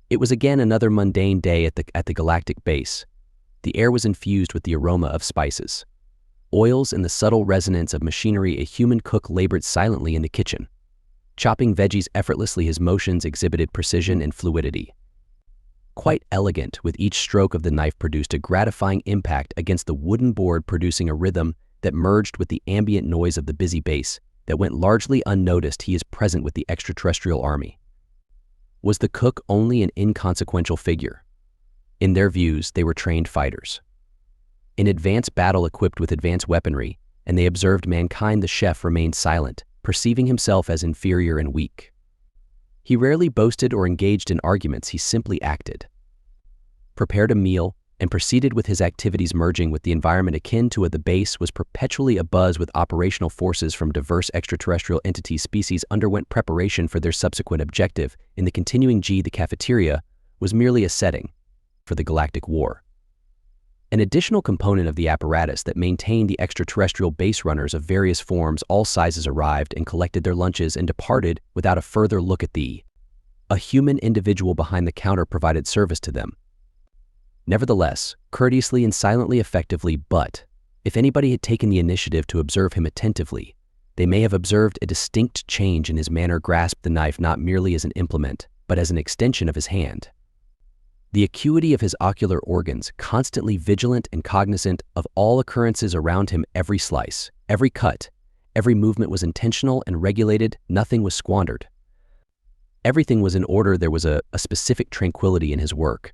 It was again another mundane day at the galactic base. The air was infused with the aroma of spices, oils, and the subtle resonance of machinery. A human cook labored silently in the kitchen. Chopping veggies effortlessly, his motions exhibited precision and fluidity. Quite elegant, with each stroke of the knife produced a gratifying impact against the wooden board, producing a rhythm that merged with the ambient noise of the busy base that went largely unnoticed. He is present with the extraterrestrial army. Was the cook only an inconsequential figure? In their views, they were trained fighters. In advanced battle equipped with advanced weaponry, and they observed mankind, the chef remained silent, perceiving himself as inferior and weak. He rarely boasted or engaged in arguments, he simply acted. Prepared a meal, and proceeded with his activities, merging with the environment. Akin to the base was perpetually abuzz with operational forces from diverse extraterrestrial entities. Species underwent preparation for their subsequent objective. In the continuing G, the cafeteria was merely a setting for the galactic war. An additional component of the apparatus that maintained the extraterrestrial base, runners of various forms, all sizes, arrived and collected their lunches and departed without a further look at thee. A human individual behind the counter provided service to them. Nevertheless, courteously and silently, effectively, but if anybody had taken the initiative to observe him attentively, they may have observed a distinct change in his manner. Grasped the knife not merely as an implement, but as an extension of his hand. The acuity of his ocular organs, constantly vigilant and cognizant of all occurrences around him, every slice, every cut, every movement was intentional and regulated. Nothing was squandered. Everything was in order. There was a specific tranquility in his work,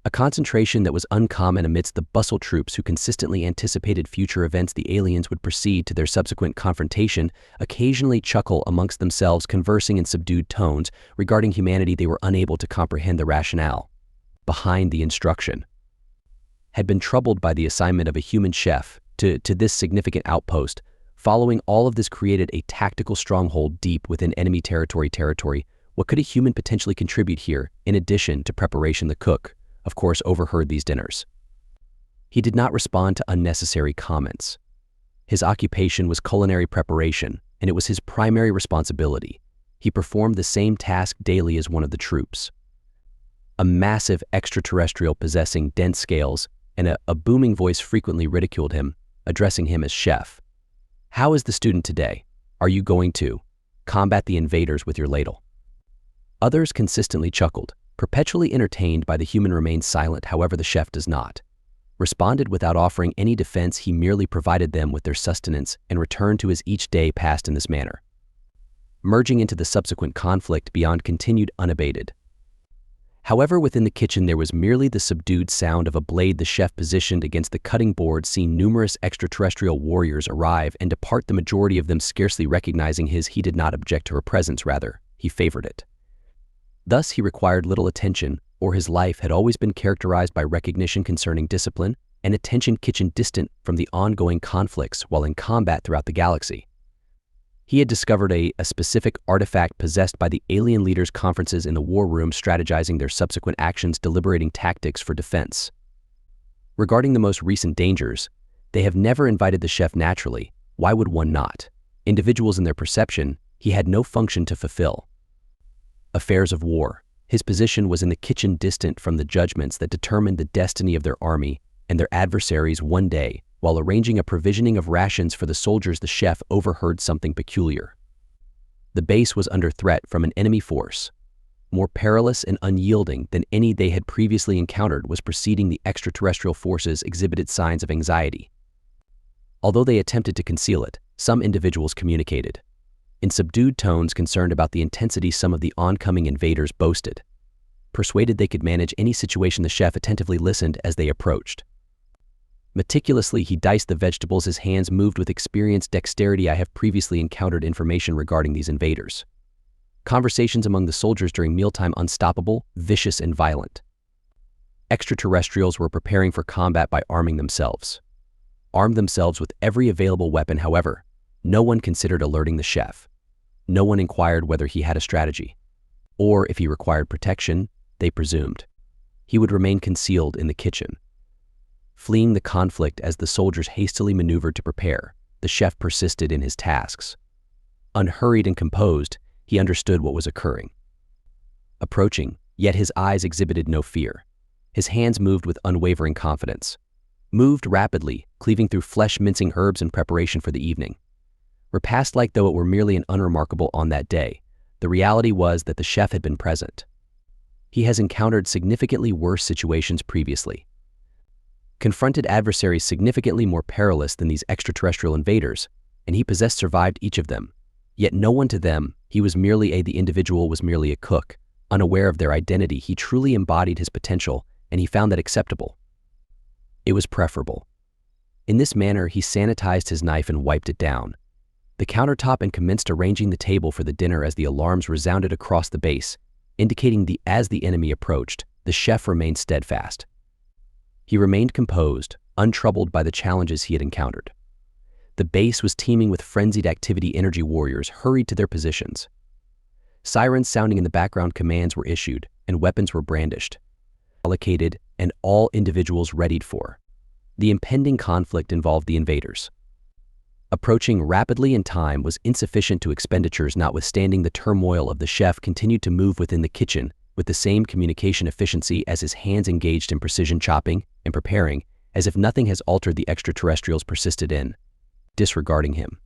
a concentration that was uncommon amidst the bustle. Troops who consistently anticipated future events. The aliens would proceed to their subsequent confrontation, occasionally chuckle amongst themselves, conversing in subdued tones regarding humanity. They were unable to comprehend the rationale behind the instruction. Had been troubled by the assignment of a human chef to this significant outpost. Following all of this created a tactical stronghold deep within enemy territory. What could a human potentially contribute here, in addition to preparation? The cook, of course, overheard these dinners. He did not respond to unnecessary comments. His occupation was culinary preparation, and it was his primary responsibility. He performed the same task daily as one of the troops. A massive extraterrestrial possessing dense scales and a booming voice frequently ridiculed him, addressing him as chef. How is the student today? Are you going to combat the invaders with your ladle? Others consistently chuckled. Perpetually entertained by the human, remained silent. However, the chef does not responded without offering any defense. He merely provided them with their sustenance and returned to his each day passed in this manner, merging into the subsequent conflict beyond continued unabated. However, within the kitchen there was merely the subdued sound of a blade. The chef, positioned against the cutting board, seen numerous extraterrestrial warriors arrive and depart, the majority of them scarcely recognizing his. He did not object to her presence, rather, he favored it. Thus, he required little attention, or his life had always been characterized by recognition concerning discipline and attention. Kitchen, distant from the ongoing conflicts while in combat throughout the galaxy. He had discovered a specific artifact possessed by the alien leaders. Conferences in the war room, strategizing their subsequent actions, deliberating tactics for defense. Regarding the most recent dangers, they have never invited the chef. Naturally, why would one not? Individuals, in their perception, he had no function to fulfill. Affairs of war. His position was in the kitchen, distant from the judgments that determined the destiny of their army and their adversaries. One day, while arranging a provisioning of rations for the soldiers, the chef overheard something peculiar. The base was under threat from an enemy force, more perilous and unyielding than any they had previously encountered. Was proceeding. The extraterrestrial forces exhibited signs of anxiety. Although they attempted to conceal it, some individuals communicated in subdued tones, concerned about the intensity. Some of the oncoming invaders boasted, persuaded they could manage any situation. The chef attentively listened as they approached. Meticulously, he diced the vegetables. His hands moved with experienced dexterity. I have previously encountered information regarding these invaders. Conversations among the soldiers during mealtime, unstoppable, vicious, and violent. Extraterrestrials were preparing for combat by arming themselves. Armed themselves with every available weapon. However, no one considered alerting the chef. No one inquired whether he had a strategy, or if he required protection. They presumed he would remain concealed in the kitchen, fleeing the conflict. As the soldiers hastily maneuvered to prepare, the chef persisted in his tasks. Unhurried and composed, he understood what was occurring. Approaching, yet his eyes exhibited no fear. His hands moved with unwavering confidence. Moved rapidly, cleaving through flesh-mincing herbs in preparation for the evening. Repast-like though it were merely an unremarkable on that day, the reality was that the chef had been present. He has encountered significantly worse situations previously. Confronted adversaries significantly more perilous than these extraterrestrial invaders, and he survived each of them. Yet no one to them, the individual was merely a cook. Unaware of their identity, he truly embodied his potential, and he found that acceptable. It was preferable. In this manner, he sanitized his knife and wiped it down the countertop and commenced arranging the table for the dinner as the alarms resounded across the base, indicating as the enemy approached, the chef remained steadfast. He remained composed, untroubled by the challenges he had encountered. The base was teeming with frenzied activity. Energy warriors hurried to their positions. Sirens sounding in the background, commands were issued, and weapons were brandished, allocated, and all individuals readied for. The impending conflict involved the invaders. Approaching rapidly, and time was insufficient to expenditures. Notwithstanding the turmoil of the chef continued to move within the kitchen with the same communication efficiency as his hands engaged in precision chopping and preparing, as if nothing has altered. The extraterrestrials persisted in disregarding him.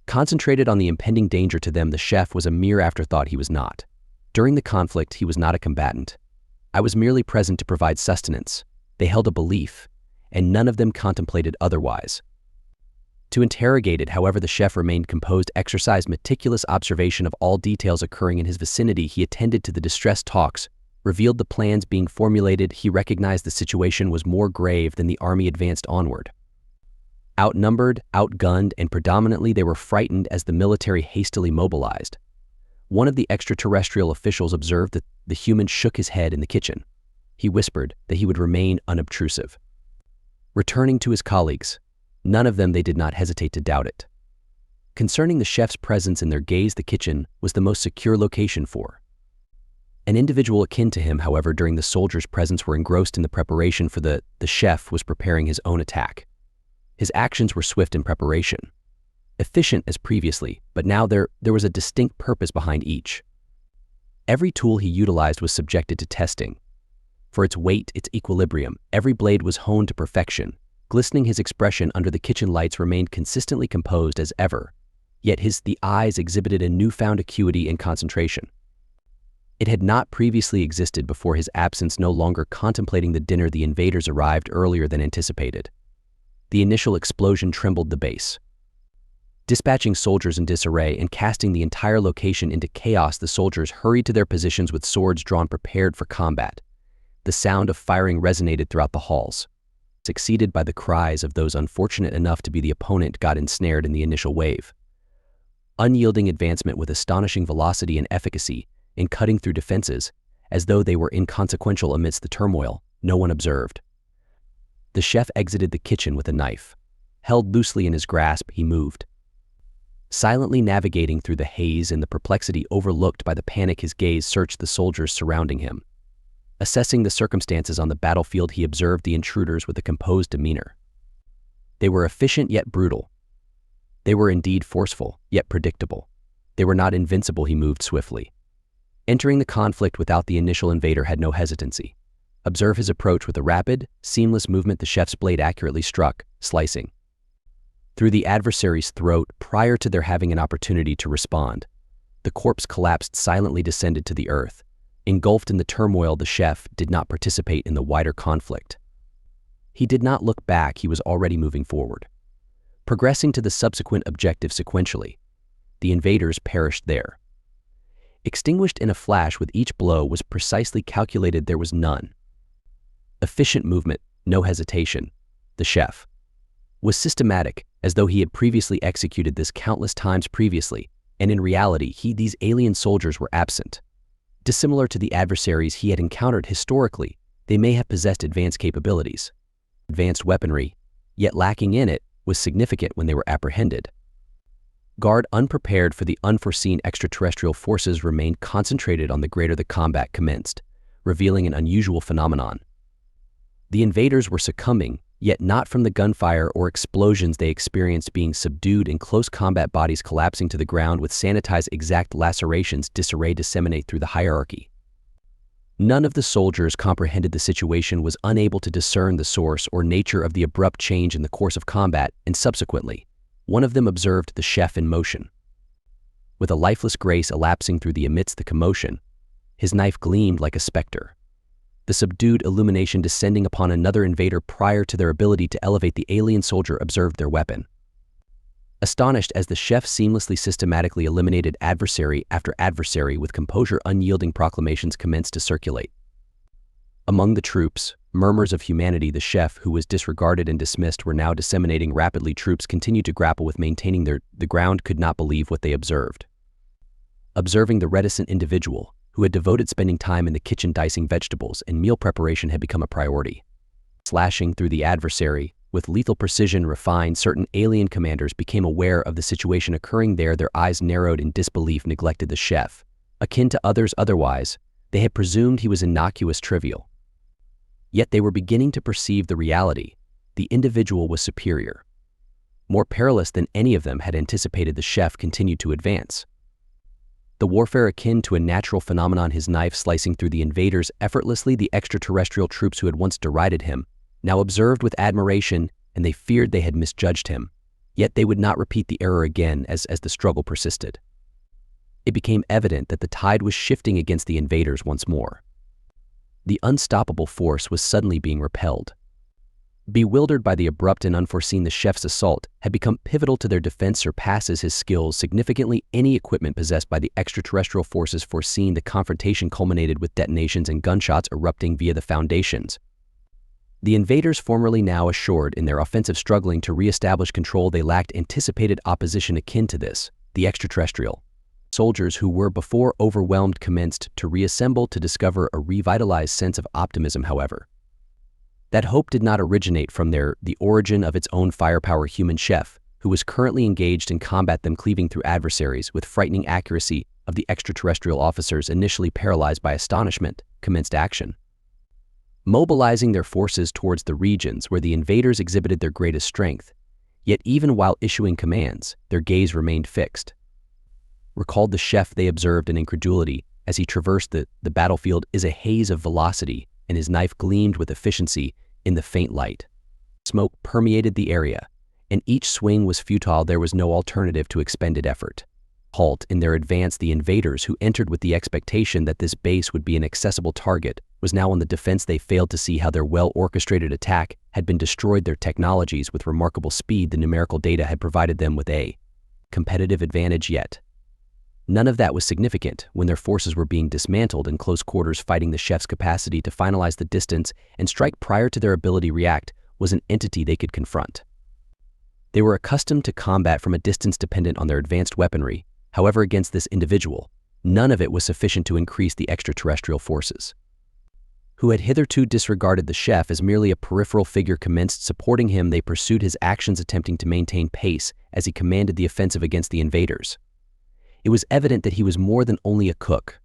Concentrated on the impending danger to them, the chef was a mere afterthought. He was not. During the conflict, he was not a combatant. I was merely present to provide sustenance. They held a belief, and none of them contemplated otherwise. To interrogate it, however, the chef remained composed, exercised meticulous observation of all details occurring in his vicinity. He attended to the distress talks, revealed the plans being formulated. He recognized the situation was more grave than the army advanced onward. Outnumbered, outgunned, and predominantly they were frightened as the military hastily mobilized. One of the extraterrestrial officials observed that the human shook his head in the kitchen. He whispered that he would remain unobtrusive. Returning to his colleagues, none of them they did not hesitate to doubt it. Concerning the chef's presence in their gaze, the kitchen was the most secure location for an individual akin to him. However, during the soldiers' presence were engrossed in the preparation for the chef was preparing his own attack. His actions were swift in preparation, efficient as previously, but now there was a distinct purpose behind each. Every tool he utilized was subjected to testing. For its weight, its equilibrium, every blade was honed to perfection. Glistening, his expression under the kitchen lights remained consistently composed as ever, yet the eyes exhibited a newfound acuity and concentration. It had not previously existed before his absence. No longer contemplating the dinner, the invaders arrived earlier than anticipated. The initial explosion trembled the base. Dispatching soldiers in disarray and casting the entire location into chaos, the soldiers hurried to their positions with swords drawn, prepared for combat. The sound of firing resonated throughout the halls, succeeded by the cries of those unfortunate enough to be the opponent got ensnared in the initial wave. Unyielding advancement with astonishing velocity and efficacy in cutting through defenses, as though they were inconsequential amidst the turmoil, no one observed. The chef exited the kitchen with a knife. Held loosely in his grasp, he moved. Silently navigating through the haze and the perplexity overlooked by the panic, his gaze searched the soldiers surrounding him. Assessing the circumstances on the battlefield, he observed the intruders with a composed demeanor. They were efficient yet brutal. They were indeed forceful, yet predictable. They were not invincible. He moved swiftly. Entering the conflict without the initial invader had no hesitancy. Observe his approach with a rapid, seamless movement. The chef's blade accurately struck, slicing through the adversary's throat prior to their having an opportunity to respond. The corpse collapsed, silently descended to the earth. Engulfed in the turmoil, the chef did not participate in the wider conflict. He did not look back. He was already moving forward, progressing to the subsequent objective sequentially. The invaders perished there. Extinguished in a flash with each blow was precisely calculated. There was none. Efficient movement, no hesitation. The chef was systematic, as though he had previously executed this countless times previously, and in reality, these alien soldiers were absent. Dissimilar to the adversaries he had encountered historically, they may have possessed advanced capabilities, advanced weaponry, yet lacking in it was significant when they were apprehended. Guard unprepared for the unforeseen extraterrestrial forces remained concentrated on the greater the combat commenced, revealing an unusual phenomenon. The invaders were succumbing, yet not from the gunfire or explosions they experienced. Being subdued in close combat, bodies collapsing to the ground with sanitized exact lacerations. Disarray disseminate through the hierarchy. None of the soldiers comprehended the situation, was unable to discern the source or nature of the abrupt change in the course of combat, and subsequently, one of them observed the chef in motion. With a lifeless grace elapsing through the amidst the commotion, his knife gleamed like a specter, the subdued illumination descending upon another invader prior to their ability to elevate. The alien soldier observed their weapon. Astonished as the chef seamlessly systematically eliminated adversary after adversary with composure, unyielding proclamations commenced to circulate. Among the troops, murmurs of humanity. The chef, who was disregarded and dismissed, were now disseminating rapidly. Troops continued to grapple with maintaining the ground, could not believe what they observed. Observing the reticent individual, who had devoted spending time in the kitchen dicing vegetables and meal preparation, had become a priority. Slashing through the adversary, with lethal precision refined, certain alien commanders became aware of the situation occurring there. Their eyes narrowed in disbelief, neglected the chef. Akin to others otherwise, they had presumed he was innocuous, trivial. Yet they were beginning to perceive the reality. The individual was superior. More perilous than any of them had anticipated. The chef continued to advance. The warfare akin to a natural phenomenon, his knife slicing through the invaders effortlessly. The extraterrestrial troops who had once derided him now observed with admiration, and they feared they had misjudged him. Yet they would not repeat the error again as the struggle persisted. It became evident that the tide was shifting against the invaders once more. The unstoppable force was suddenly being repelled. Bewildered by the abrupt and unforeseen, the chef's assault had become pivotal to their defense. Surpasses his skills significantly any equipment possessed by the extraterrestrial forces foreseen. The confrontation culminated with detonations and gunshots erupting via the foundations. The invaders, formerly now assured in their offensive, struggling to re-establish control, they lacked anticipated opposition akin to this. The extraterrestrial soldiers, who were before overwhelmed, commenced to reassemble, to discover a revitalized sense of optimism. However, that hope did not originate from the origin of its own firepower. Human chef, who was currently engaged in combat, them cleaving through adversaries with frightening accuracy. Of the extraterrestrial officers, initially paralyzed by astonishment, commenced action, mobilizing their forces towards the regions where the invaders exhibited their greatest strength. Yet even while issuing commands, their gaze remained fixed. Recalled the chef, they observed in incredulity as he traversed the battlefield is a haze of velocity, and his knife gleamed with efficiency in the faint light. Smoke permeated the area, and each swing was futile. There was no alternative to expended effort. Halt in their advance. The invaders, who entered with the expectation that this base would be an accessible target, was now on the defense. They failed to see how their well-orchestrated attack had been destroyed. Their technologies, with remarkable speed, the numerical data had provided them with a competitive advantage. Yet none of that was significant when their forces were being dismantled in close quarters. Fighting, the chef's capacity to finalize the distance and strike prior to their ability react was an entity they could confront. They were accustomed to combat from a distance dependent on their advanced weaponry. However, against this individual, none of it was sufficient to increase the extraterrestrial forces, who had hitherto disregarded the chef as merely a peripheral figure, commenced supporting him. They pursued his actions, attempting to maintain pace as he commanded the offensive against the invaders. It was evident that he was more than only a cook.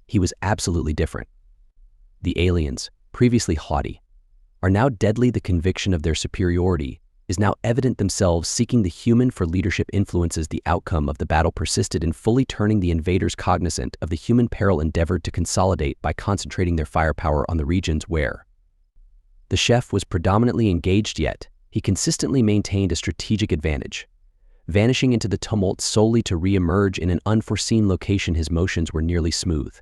He was absolutely different. The aliens, previously haughty, are now deadly. The conviction of their superiority is now evident themselves, seeking the human for leadership influences. The outcome of the battle persisted in fully turning the invaders cognizant of the human peril, endeavored to consolidate by concentrating their firepower on the regions where the chef was predominantly engaged. Yet he consistently maintained a strategic advantage, vanishing into the tumult solely to re-emerge in an unforeseen location. His motions were nearly smooth.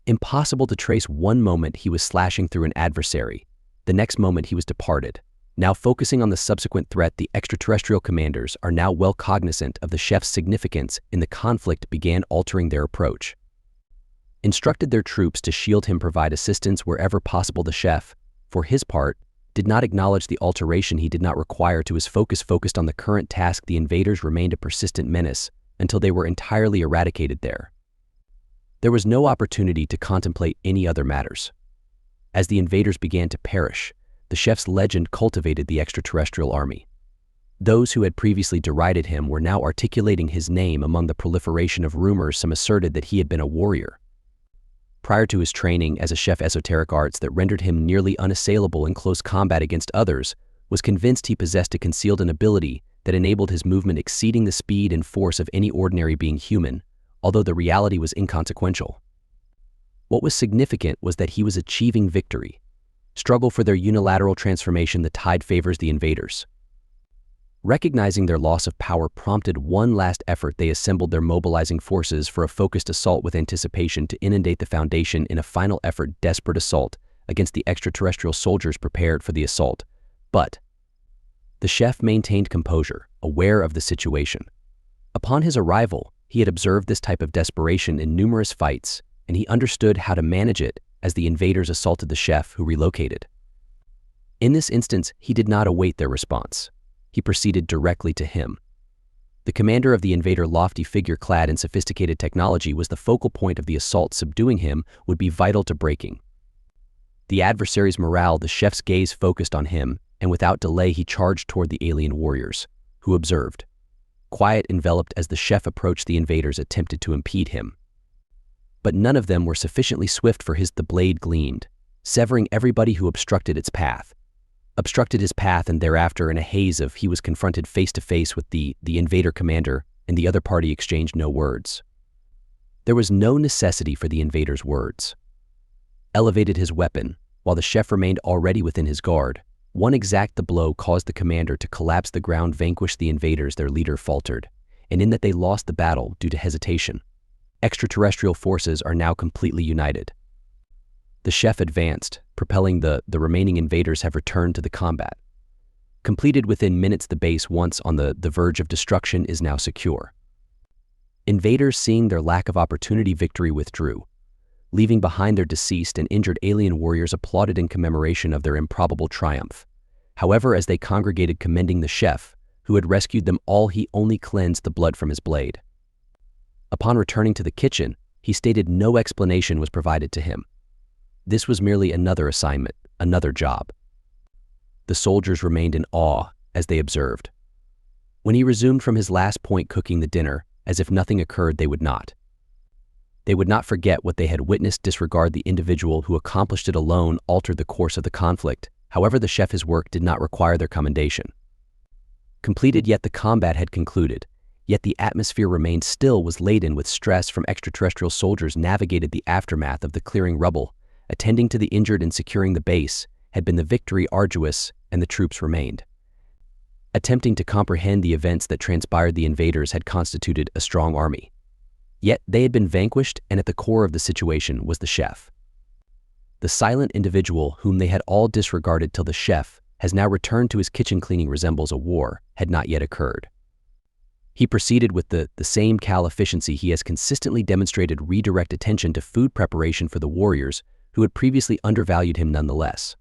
Impossible to trace. One moment he was slashing through an adversary, the next moment he was departed. Now focusing on the subsequent threat, the extraterrestrial commanders are now well cognizant of the chef's significance in the conflict, began altering their approach. Instructed their troops to shield him, provide assistance wherever possible. The chef, for his part, did not acknowledge the alteration he did not require to his focus. Focused on the current task, the invaders remained a persistent menace until they were entirely eradicated. There was no opportunity to contemplate any other matters. As the invaders began to perish, the chef's legend cultivated the extraterrestrial army. Those who had previously derided him were now articulating his name. Among the proliferation of rumors, some asserted that he had been a warrior. Prior to his training as a chef, esoteric arts that rendered him nearly unassailable in close combat against others, was convinced he possessed a concealed ability that enabled his movement exceeding the speed and force of any ordinary being human, although the reality was inconsequential. What was significant was that he was achieving victory. Struggle for their unilateral transformation, the tide favors the invaders. Recognizing their loss of power prompted one last effort. They assembled their mobilizing forces for a focused assault with anticipation to inundate the Foundation in a final effort, desperate assault against the extraterrestrial soldiers prepared for the assault. But the chef maintained composure, aware of the situation. Upon his arrival, he had observed this type of desperation in numerous fights, and he understood how to manage it as the invaders assaulted the chef, who relocated. In this instance, he did not await their response. He proceeded directly to him. The commander of the invader, lofty figure clad in sophisticated technology, was the focal point of the assault. Subduing him would be vital to breaking the adversary's morale. The chef's gaze focused on him, and without delay he charged toward the alien warriors, who observed, quiet, enveloped, as the chef approached. The invaders attempted to impede him, but none of them were sufficiently swift for his. The blade gleamed, severing everybody who obstructed his path, and thereafter, in a haze of he was confronted face to face with the invader commander, and the other party exchanged no words. There was no necessity for the invader's words. Elevated his weapon, while the chef remained already within his guard. One exact blow caused the commander to collapse. The ground vanquished the invaders. Their leader faltered, and in that they lost the battle due to hesitation. Extraterrestrial forces are now completely united. The chef advanced, propelling the remaining invaders have returned to the combat. Completed within minutes, the base, once on the verge of destruction, is now secure. Invaders, seeing their lack of opportunity victory, withdrew, leaving behind their deceased and injured alien warriors. Applauded in commemoration of their improbable triumph. However, as they congregated commending the chef, who had rescued them all, he only cleansed the blood from his blade. Upon returning to the kitchen, he stated no explanation was provided to him. This was merely another assignment, another job. The soldiers remained in awe as they observed. When he resumed from his last point, cooking the dinner, as if nothing occurred, they would not forget what they had witnessed. Disregard the individual who accomplished it alone altered the course of the conflict. However, the chef, his work did not require their commendation. Completed, yet the combat had concluded. Yet the atmosphere remained still, was laden with stress from extraterrestrial soldiers. Navigated the aftermath of the clearing rubble, attending to the injured and securing the base. Had been the victory arduous, and the troops remained attempting to comprehend the events that transpired. The invaders had constituted a strong army, yet they had been vanquished, and at the core of the situation was the chef. The silent individual whom they had all disregarded till the chef has now returned to his kitchen. Cleaning resembles a war had not yet occurred. He proceeded with the same calm efficiency he has consistently demonstrated. Redirect attention to food preparation for the warriors who had previously undervalued him. Nonetheless,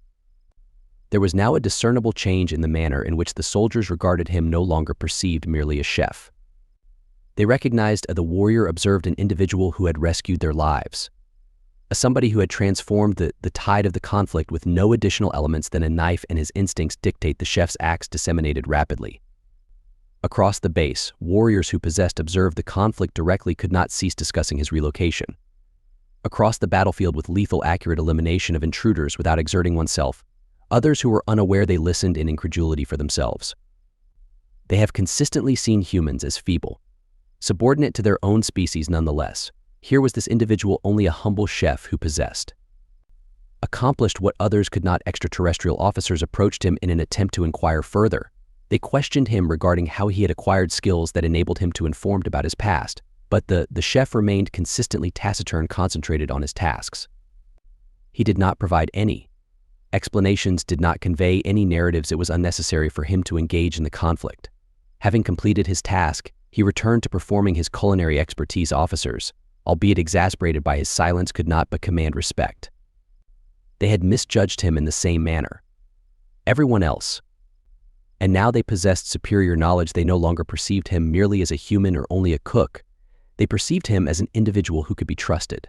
there was now a discernible change in the manner in which the soldiers regarded him. No longer perceived merely a chef. They recognized the warrior, observed an individual who had rescued their lives, somebody who had transformed the tide of the conflict with no additional elements than a knife and his instincts dictate. The chef's acts disseminated rapidly across the base. Warriors who observed the conflict directly could not cease discussing his relocation across the battlefield with lethal, accurate elimination of intruders without exerting oneself. Others who were unaware, they listened in incredulity for themselves. They have consistently seen humans as feeble, subordinate to their own species. Nonetheless, here was this individual, only a humble chef, who accomplished what others could not. Extraterrestrial officers approached him in an attempt to inquire further. They questioned him regarding how he had acquired skills that enabled him to inform about his past, but the chef remained consistently taciturn, concentrated on his tasks. He did not provide any explanations, did not convey any narratives. It was unnecessary for him to engage in the conflict. Having completed his task, he returned to performing his culinary expertise. Officers, albeit exasperated by his silence, could not but command respect. They had misjudged him in the same manner everyone else, and now they possessed superior knowledge. They no longer perceived him merely as a human or only a cook. They perceived him as an individual who could be trusted.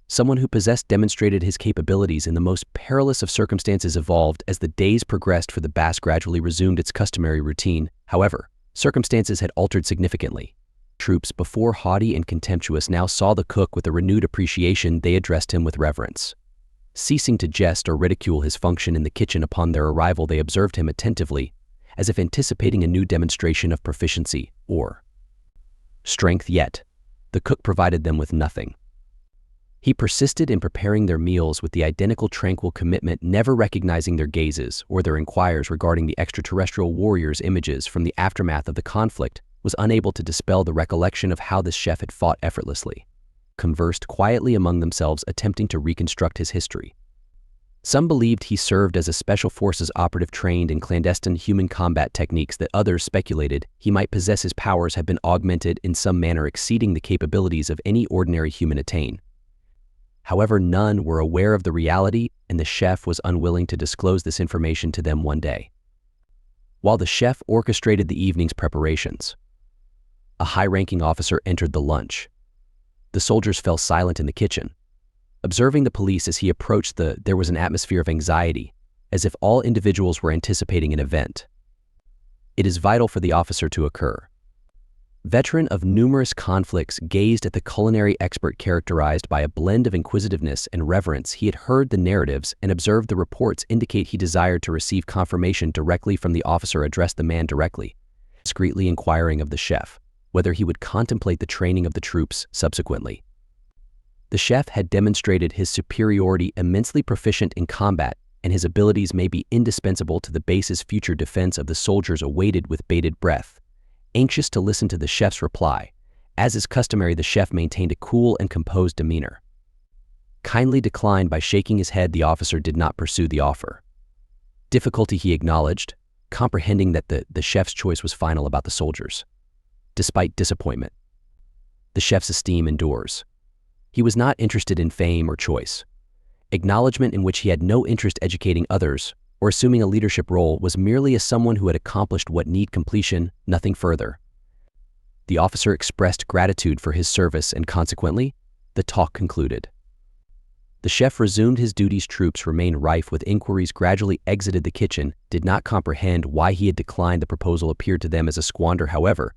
Someone who demonstrated his capabilities in the most perilous of circumstances. Evolved as the days progressed, for the base gradually resumed its customary routine. However, circumstances had altered significantly. Troops, before haughty and contemptuous, now saw the cook with a renewed appreciation. They addressed him with reverence. Ceasing to jest or ridicule his function in the kitchen upon their arrival, they observed him attentively, as if anticipating a new demonstration of proficiency or strength. Yet, the cook provided them with nothing. He persisted in preparing their meals with the identical tranquil commitment, never recognizing their gazes or their inquiries regarding the extraterrestrial warriors' images from the aftermath of the conflict was unable to dispel the recollection of how this chef had fought effortlessly, conversed quietly among themselves, attempting to reconstruct his history. Some believed he served as a special forces operative trained in clandestine human combat techniques, that others speculated he might possess his powers have been augmented in some manner exceeding the capabilities of any ordinary human attain. However, none were aware of the reality, and the chef was unwilling to disclose this information to them one day. While the chef orchestrated the evening's preparations, a high-ranking officer entered the lunch. The soldiers fell silent in the kitchen. Observing the police as he approached, there was an atmosphere of anxiety, as if all individuals were anticipating an event. It is vital for the officer to occur. Veteran of numerous conflicts, gazed at the culinary expert, characterized by a blend of inquisitiveness and reverence. He had heard the narratives and observed the reports indicate he desired to receive confirmation directly from the officer. Addressed the man directly, discreetly inquiring of the chef whether he would contemplate the training of the troops subsequently. The chef had demonstrated his superiority, immensely proficient in combat, and his abilities may be indispensable to the base's future defense of the soldiers. Awaited with bated breath, anxious to listen to the chef's reply. As is customary, the chef maintained a cool and composed demeanor. Kindly declined by shaking his head. The officer did not pursue the offer. Difficulty, he acknowledged, comprehending that the chef's choice was final about the soldiers. Despite disappointment, the chef's esteem endures. He was not interested in fame or choice. Acknowledgement, in which he had no interest educating others or assuming a leadership role, was merely as someone who had accomplished what needed completion, nothing further. The officer expressed gratitude for his service, and consequently, the talk concluded. The chef resumed his duties. Troops remained rife with inquiries, gradually exited the kitchen, did not comprehend why he had declined the proposal, appeared to them as a squander. However,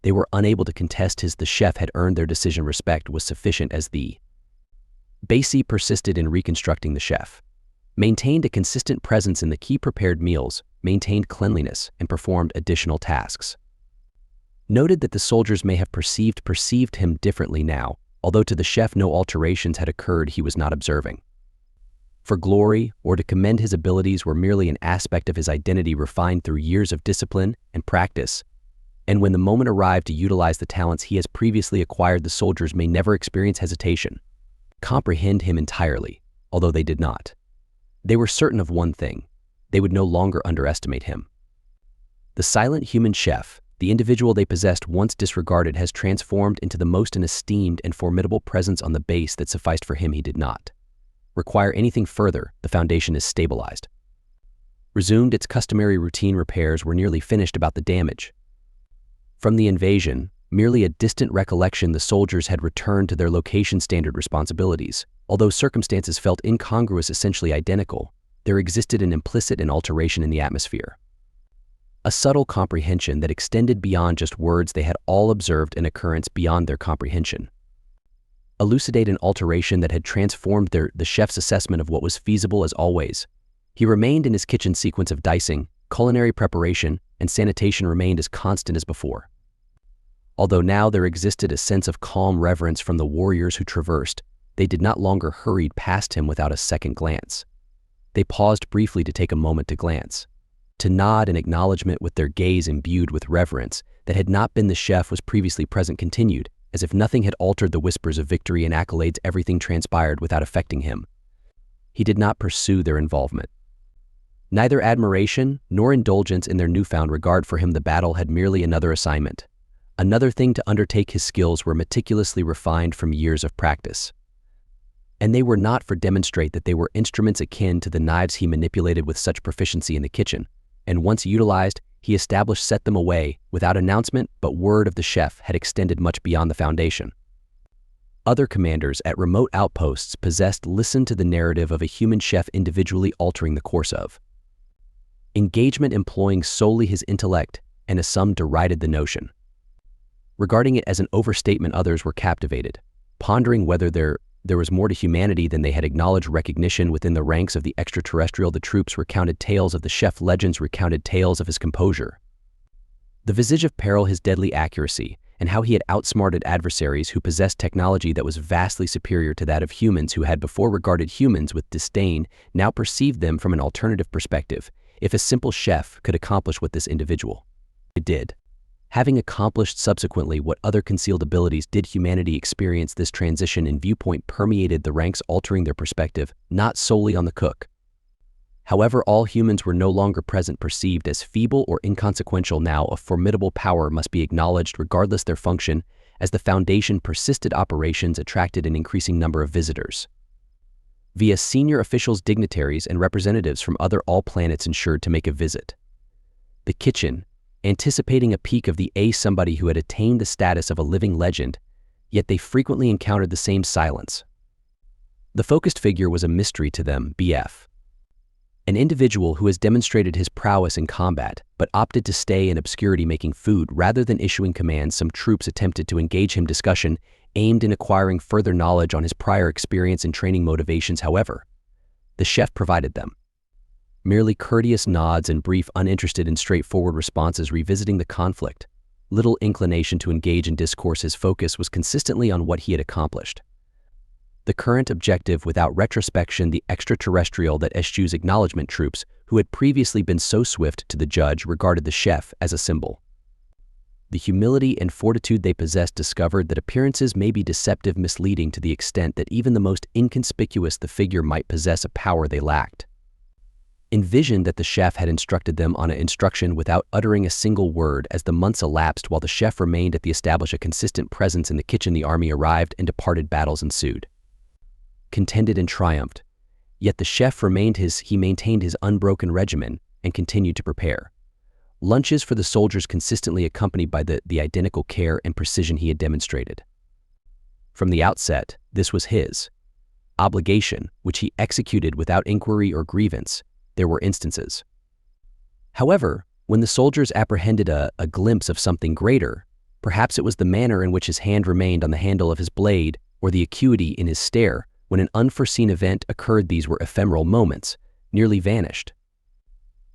they were unable to contest the chef had earned their decision. Respect was sufficient, as the base persisted in reconstructing the chef, maintained a consistent presence in the key prepared meals, maintained cleanliness, and performed additional tasks. Noted that the soldiers may have perceived him differently now, although to the chef no alterations had occurred. He was not observing for glory or to commend his abilities, were merely an aspect of his identity refined through years of discipline and practice. And when the moment arrived to utilize the talents he has previously acquired, the soldiers may never experience hesitation, comprehend him entirely, although they did not. They were certain of one thing: they would no longer underestimate him. The silent human chef, the individual they possessed once disregarded, has transformed into the most esteemed and formidable presence on the base that sufficed for him. He did not require anything further. The foundation is stabilized. Resumed its customary routine. Repairs were nearly finished. About the damage from the invasion, merely a distant recollection. The soldiers had returned to their location standard responsibilities. Although circumstances felt incongruous, essentially identical, there existed an implicit alteration in the atmosphere. A subtle comprehension that extended beyond just words. They had all observed an occurrence beyond their comprehension. Elucidate an alteration that had transformed the chef's assessment of what was feasible. As always, he remained in his kitchen. Sequence of dicing, culinary preparation, and sanitation remained as constant as before. Although now there existed a sense of calm reverence from the warriors who traversed, they did not longer hurry past him without a second glance. They paused briefly to take a moment to glance, to nod in acknowledgement, with their gaze imbued with reverence that had not been the chef was previously present. Continued, as if nothing had altered the whispers of victory and accolades. Everything transpired without affecting him. He did not pursue their involvement. Neither admiration nor indulgence in their newfound regard for him. The battle had merely another assignment, another thing to undertake. His skills were meticulously refined from years of practice, and they were not for demonstrate that they were instruments akin to the knives he manipulated with such proficiency in the kitchen, and once utilized, he established set them away without announcement, but word of the chef had extended much beyond the foundation. Other commanders at remote outposts listened to the narrative of a human chef individually altering the course of engagement, employing solely his intellect, and as some derided the notion, regarding it as an overstatement. Others were captivated, pondering whether there was more to humanity than they had acknowledged. Recognition within the ranks of the extraterrestrial. The troops recounted tales of the chef. Legends recounted tales of his composure, the visage of peril, his deadly accuracy, and how he had outsmarted adversaries who possessed technology that was vastly superior to that of humans who had before regarded humans with disdain, now perceived them from an alternative perspective. If a simple chef could accomplish what this individual did, having accomplished subsequently what other concealed abilities did, humanity experience this transition in viewpoint permeated the ranks, altering their perspective, not solely on the cook. However, all humans were no longer present perceived as feeble or inconsequential. Now a formidable power must be acknowledged regardless their function, as the Foundation persisted operations attracted an increasing number of visitors. Via senior officials, dignitaries, and representatives from all planets ensured to make a visit. The kitchen, anticipating a peek of the somebody who had attained the status of a living legend, yet they frequently encountered the same silence. The focused figure was a mystery to them, BF. An individual who has demonstrated his prowess in combat, but opted to stay in obscurity making food rather than issuing commands. Some troops attempted to engage him. Discussion aimed in acquiring further knowledge on his prior experience and training motivations. However, the chef provided them merely courteous nods and brief, uninterested and straightforward responses revisiting the conflict. Little inclination to engage in discourse. His focus was consistently on what he had accomplished. The current objective without retrospection, the extraterrestrial that eschews acknowledgement. Troops who had previously been so swift to the judge regarded the chef as a symbol. The humility and fortitude they possessed discovered that appearances may be deceptive, misleading to the extent that even the most inconspicuous the figure might possess a power they lacked. Envisioned that the chef had instructed them on an instruction without uttering a single word. As the months elapsed while the chef remained at the establish a consistent presence in the kitchen, the army arrived and departed. Battles ensued. Contended and triumphed, yet the chef maintained his unbroken regimen and continued to prepare lunches for the soldiers, consistently accompanied by the identical care and precision he had demonstrated. From the outset, this was his obligation, which he executed without inquiry or grievance. There were instances, however, when the soldiers apprehended a glimpse of something greater. Perhaps it was the manner in which his hand remained on the handle of his blade, or the acuity in his stare. When an unforeseen event occurred, these were ephemeral moments, nearly vanished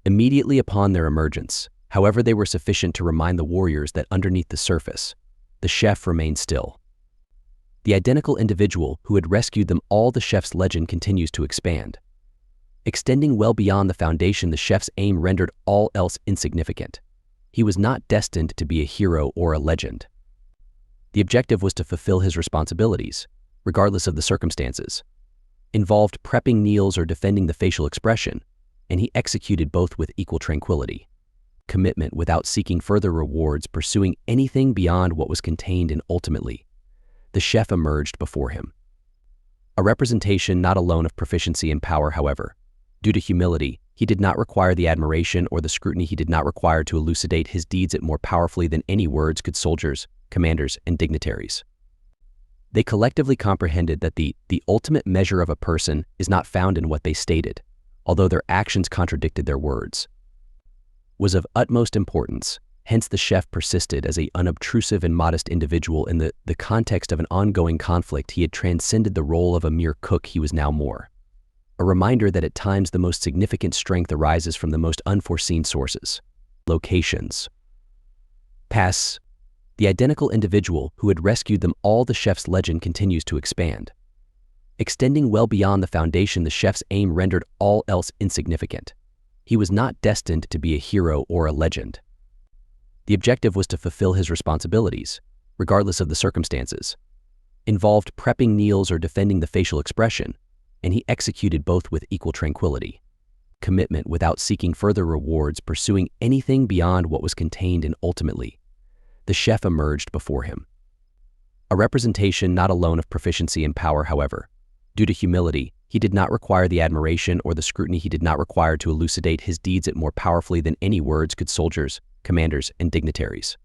immediately upon their emergence. However, they were sufficient to remind the warriors that underneath the surface, the chef remained still. The identical individual who had rescued them all. The chef's legend continues to expand. Extending well beyond the Foundation, the chef's aim rendered all else insignificant. He was not destined to be a hero or a legend. The objective was to fulfill his responsibilities, regardless of the circumstances, involved prepping meals or defending the facial expression, and he executed both with equal tranquility, commitment without seeking further rewards, pursuing anything beyond what was contained in. Ultimately, the chef emerged before him, a representation not alone of proficiency and power. However, due to humility, he did not require the admiration or the scrutiny. He did not require to elucidate his deeds more powerfully than any words could. Soldiers, commanders, and dignitaries, they collectively comprehended that the ultimate measure of a person is not found in what they stated, although their actions contradicted their words, was of utmost importance. Hence the chef persisted as an unobtrusive and modest individual. In the context of an ongoing conflict, he had transcended the role of a mere cook. He was now more a reminder that at times the most significant strength arises from the most unforeseen sources. Locations. Pass. The identical individual who had rescued them all. The chef's legend continues to expand. Extending well beyond the Foundation, the chef's aim rendered all else insignificant. He was not destined to be a hero or a legend. The objective was to fulfill his responsibilities, regardless of the circumstances, involved prepping meals or defending the facial expression, and he executed both with equal tranquility, commitment without seeking further rewards, pursuing anything beyond what was contained in. Ultimately, the chef emerged before him, a representation not alone of proficiency and power. However, due to humility, he did not require the admiration or the scrutiny. He did not require to elucidate his deeds more powerfully than any words could. Soldiers, commanders, and dignitaries,